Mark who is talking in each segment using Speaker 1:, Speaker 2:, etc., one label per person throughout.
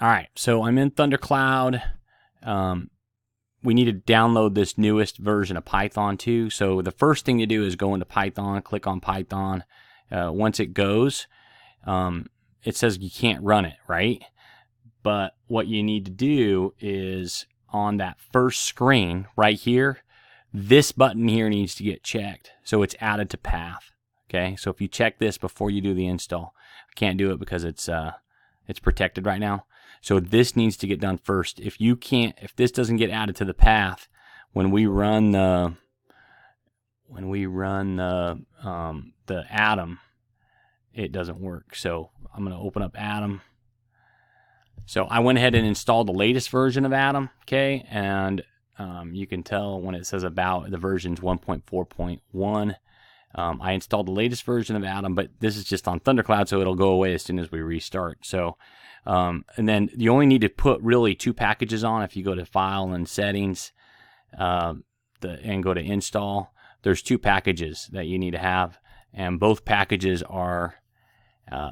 Speaker 1: All right, so I'm in Thundercloud. We need to download this newest version of Python too. So the first thing to do is go into Python, click on Python. Once it goes, it says you can't run it, right? But what you need to do is on that first screen right here, this button here needs to get checked. So it's added to path. Okay, so if you check this before you do the install, I can't do it because it's protected right now. So this needs to get done first. If this doesn't get added to the path, when we run the Atom, it doesn't work. So I'm going to open up Atom. So I went ahead and installed the latest version of Atom, okay, and you can tell when it says about the version's 1.4.1. I installed the latest version of Atom, but this is just on Thundercloud, so it'll go away as soon as we restart. So, and then you only need to put really 2 packages on. If you go to File and Settings, and go to Install, there's 2 packages that you need to have, and both packages are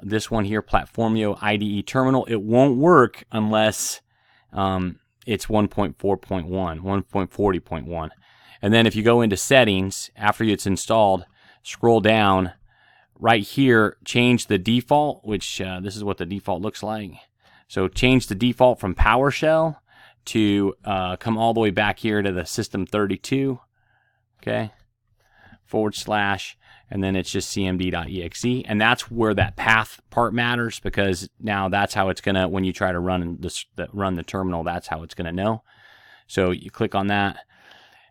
Speaker 1: this one here, Platformio IDE Terminal. It won't work unless it's 1.4.1, 1.40.1. And then if you go into Settings, after it's installed, scroll down right here, change the default, which this is what the default looks like. So change the default from PowerShell to come all the way back here to the System32, okay, / and then it's just cmd.exe, and that's where that path part matters, because now that's how it's gonna, when you try to run the terminal, that's how it's gonna know. So you click on that,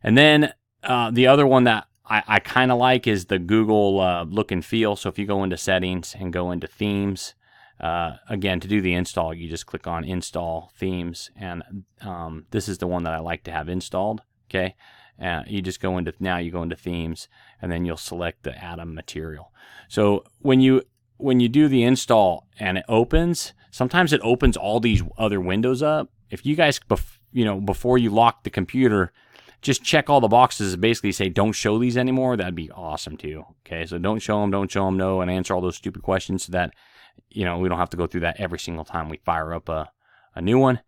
Speaker 1: and then the other one that I kind of like is the Google look and feel. So if you go into Settings and go into Themes, again, to do the install, you just click on Install Themes, and this is the one that I like to have installed. Okay, you just go into Themes, and then you'll select the Atom material. So when you do the install and it opens, sometimes it opens all these other windows up. If you guys, before you lock the computer, just check all the boxes and basically say don't show these anymore. That'd be awesome too. Okay, so don't show them, no, and answer all those stupid questions so that we don't have to go through that every single time we fire up a new one.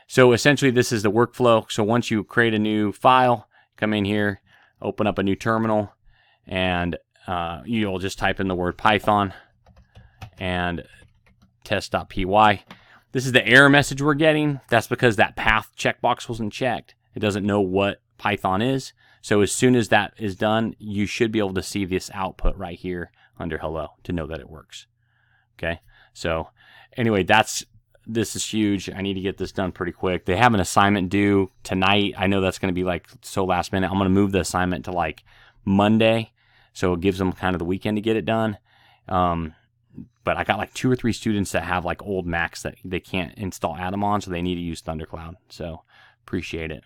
Speaker 1: So essentially this is the workflow. So once you create a new file, come in here, open up a new terminal, and you'll just type in the word Python and test.py. This is the error message we're getting. That's because that path checkbox wasn't checked. It doesn't know what Python is. So as soon as that is done, you should be able to see this output right here under hello to know that it works. Okay, so anyway, this is huge. I need to get this done pretty quick. They have an assignment due tonight. I know that's going to be like so last minute. I'm going to move the assignment to like Monday, so it gives them kind of the weekend to get it done. But I got like 2 or 3 students that have like old Macs that they can't install Atom on, so they need to use Thundercloud. So appreciate it.